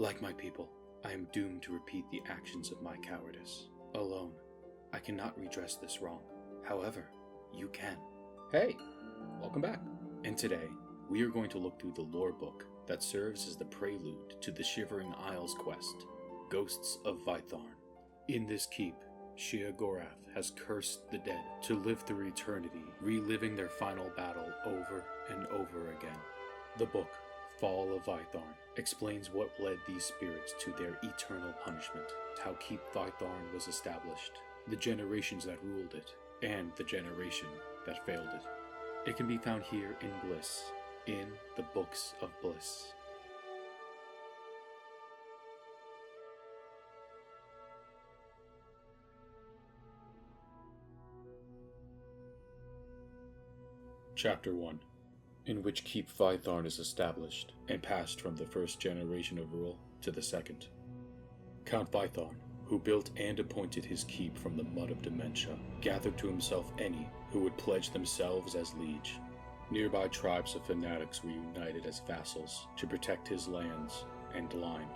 Like my people, I am doomed to repeat the actions of my cowardice. Alone, I cannot redress this wrong. However, you can. Hey, welcome back. And today, we are going to look through the Lorebook that serves as the prelude to the Shivering Isles quest, Ghosts of Vitharn. In this keep, Sheogorath has cursed the dead to live through eternity, reliving their final battle over and over again. The book, Fall of Vitharn, explains what led these spirits to their eternal punishment, how Keep Vitharn was established, the generations that ruled it, and the generation that failed it. It can be found here in Bliss, in the Books of Bliss. Chapter 1, in which Keep Vitharn is established and passed from the first generation of rule to the second. Count Vitharn, who built and appointed his keep from the mud of dementia, gathered to himself any who would pledge themselves as liege. Nearby tribes of fanatics were united as vassals to protect his lands and line,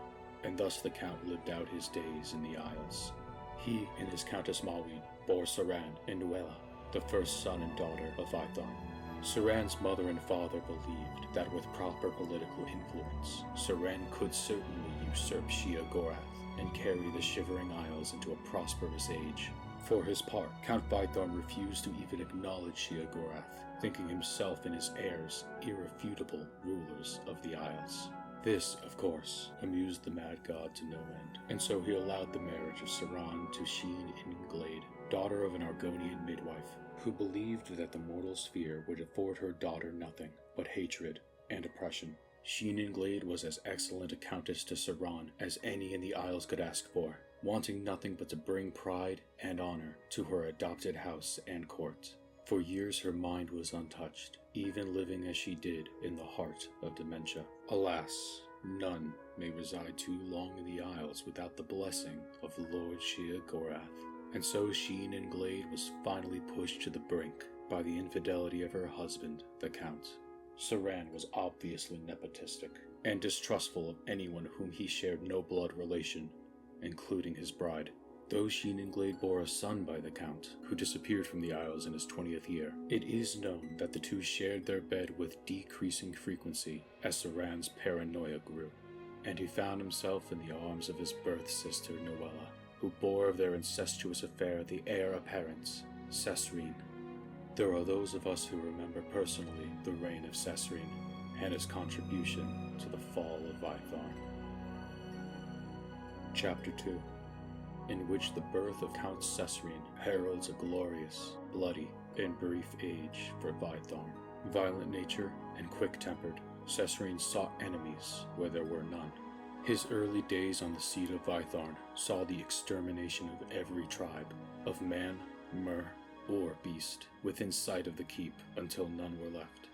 and thus the Count lived out his days in the Isles. He and his Countess Mawin bore Saran and Nuella, the first son and daughter of Vitharn. Saran's mother and father believed that with proper political influence, Saran could certainly usurp Sheogorath and carry the Shivering Isles into a prosperous age. For his part, Count Vitharn refused to even acknowledge Sheogorath, thinking himself and his heirs irrefutable rulers of the Isles. This, of course, amused the mad god to no end, and so he allowed the marriage of Saran to Sheen Inglade, daughter of an Argonian midwife, who believed that the mortal sphere would afford her daughter nothing but hatred and oppression. Sheen Inglade was as excellent a countess to Saran as any in the Isles could ask for, wanting nothing but to bring pride and honor to her adopted house and court. For years her mind was untouched, even living as she did in the heart of dementia. Alas, none may reside too long in the Isles without the blessing of Lord Sheogorath, and so Sheen Inglade was finally pushed to the brink by the infidelity of her husband, the Count. Saran was obviously nepotistic, and distrustful of anyone whom he shared no blood relation, including his bride. Though Sheen Inglade bore a son by the Count, who disappeared from the Isles in his 20th year, it is known that the two shared their bed with decreasing frequency as Saran's paranoia grew, and he found himself in the arms of his birth sister Nuella, who bore of their incestuous affair the heir apparent, Cesrine. There are those of us who remember personally the reign of Cesrine and his contribution to the fall of Vitharn. Chapter 2, in which the birth of Count Cesrine heralds a glorious, bloody, and brief age for Vitharn. Violent nature and quick-tempered, Cesrine sought enemies where there were none. His early days on the seat of Vitharn saw the extermination of every tribe, of man, mer, or beast, within sight of the keep until none were left.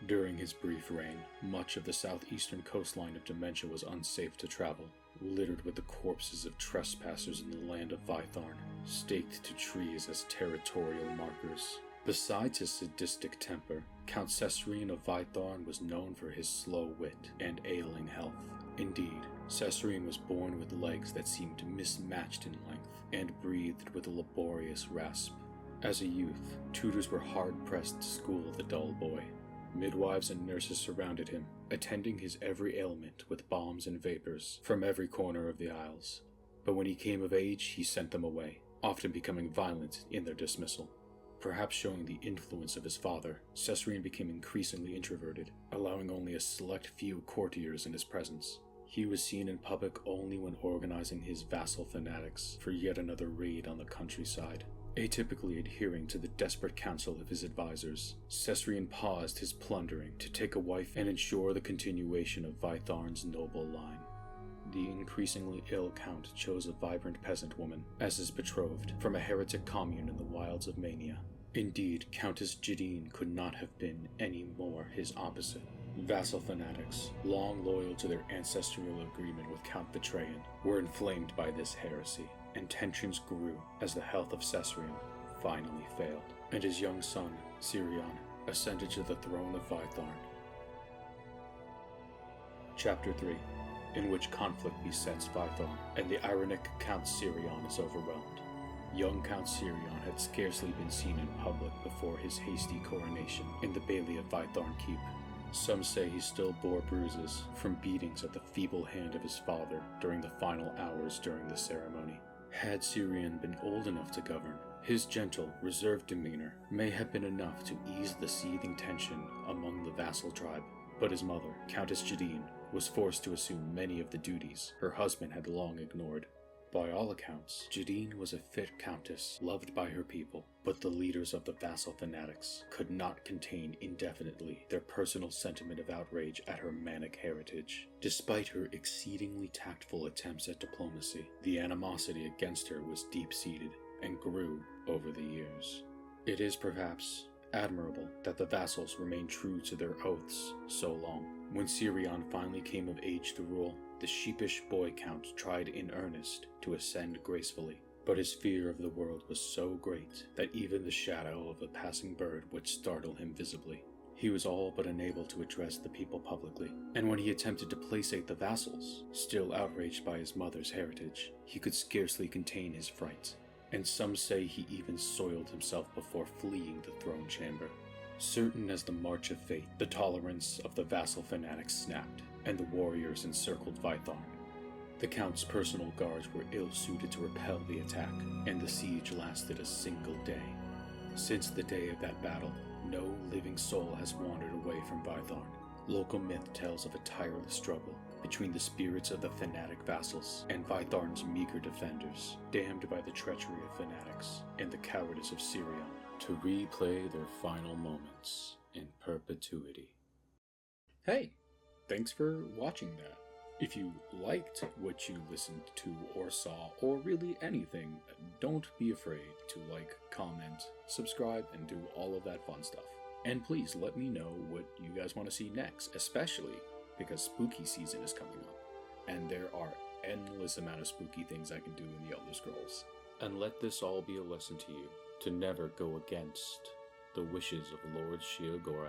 During his brief reign, much of the southeastern coastline of Dementia was unsafe to travel, littered with the corpses of trespassers in the land of Vitharn, staked to trees as territorial markers. Besides his sadistic temper, Count Cesrine of Vitharn was known for his slow wit and ailing health. Indeed, Cesrine was born with legs that seemed mismatched in length, and breathed with a laborious rasp. As a youth, tutors were hard-pressed to school the dull boy. Midwives and nurses surrounded him, attending his every ailment with balms and vapors from every corner of the Isles. But when he came of age, he sent them away, often becoming violent in their dismissal. Perhaps showing the influence of his father, Cesrine became increasingly introverted, allowing only a select few courtiers in his presence. He was seen in public only when organizing his vassal fanatics for yet another raid on the countryside. Atypically adhering to the desperate counsel of his advisors, Cesrine paused his plundering to take a wife and ensure the continuation of Vitharn's noble line. The increasingly ill Count chose a vibrant peasant woman as his betrothed from a heretic commune in the wilds of Mania. Indeed, Countess Jadine could not have been any more his opposite. Vassal fanatics, long loyal to their ancestral agreement with Count Vitharn, were inflamed by this heresy, and tensions grew as the health of Cesrine finally failed, and his young son, Sirion, ascended to the throne of Vitharn. Chapter 3, in which conflict besets Vitharn, and the ironic Count Sirion is overwhelmed. Young Count Sirion had scarcely been seen in public before his hasty coronation in the Bailey of Vitharn Keep. Some say he still bore bruises from beatings at the feeble hand of his father during the final hours during the ceremony. Had Sirion been old enough to govern, his gentle, reserved demeanor may have been enough to ease the seething tension among the vassal tribe, but his mother, Countess Jadine, was forced to assume many of the duties her husband had long ignored. By all accounts, Jadine was a fit countess, loved by her people, but the leaders of the vassal fanatics could not contain indefinitely their personal sentiment of outrage at her manic heritage. Despite her exceedingly tactful attempts at diplomacy, the animosity against her was deep-seated and grew over the years. It is perhaps admirable that the vassals remained true to their oaths so long. When Sirion finally came of age to rule, the sheepish boy count tried in earnest to ascend gracefully, but his fear of the world was so great that even the shadow of a passing bird would startle him visibly. He was all but unable to address the people publicly, and when he attempted to placate the vassals, still outraged by his mother's heritage, he could scarcely contain his fright, and some say he even soiled himself before fleeing the throne chamber. Certain as the march of fate, the tolerance of the vassal fanatics snapped, and the warriors encircled Vitharn. The Count's personal guards were ill-suited to repel the attack, and the siege lasted a single day. Since the day of that battle, no living soul has wandered away from Vitharn. Local myth tells of a tireless struggle between the spirits of the fanatic vassals and Vitharn's meager defenders, damned by the treachery of fanatics and the cowardice of Sirion, to replay their final moments in perpetuity. Hey, thanks for watching that. If you liked what you listened to or saw, or really anything, don't be afraid to like, comment, subscribe, and do all of that fun stuff. And please let me know what you guys want to see next, especially because spooky season is coming up, and there are endless amount of spooky things I can do in the Elder Scrolls. And let this all be a lesson to you, to never go against the wishes of Lord Sheogorath.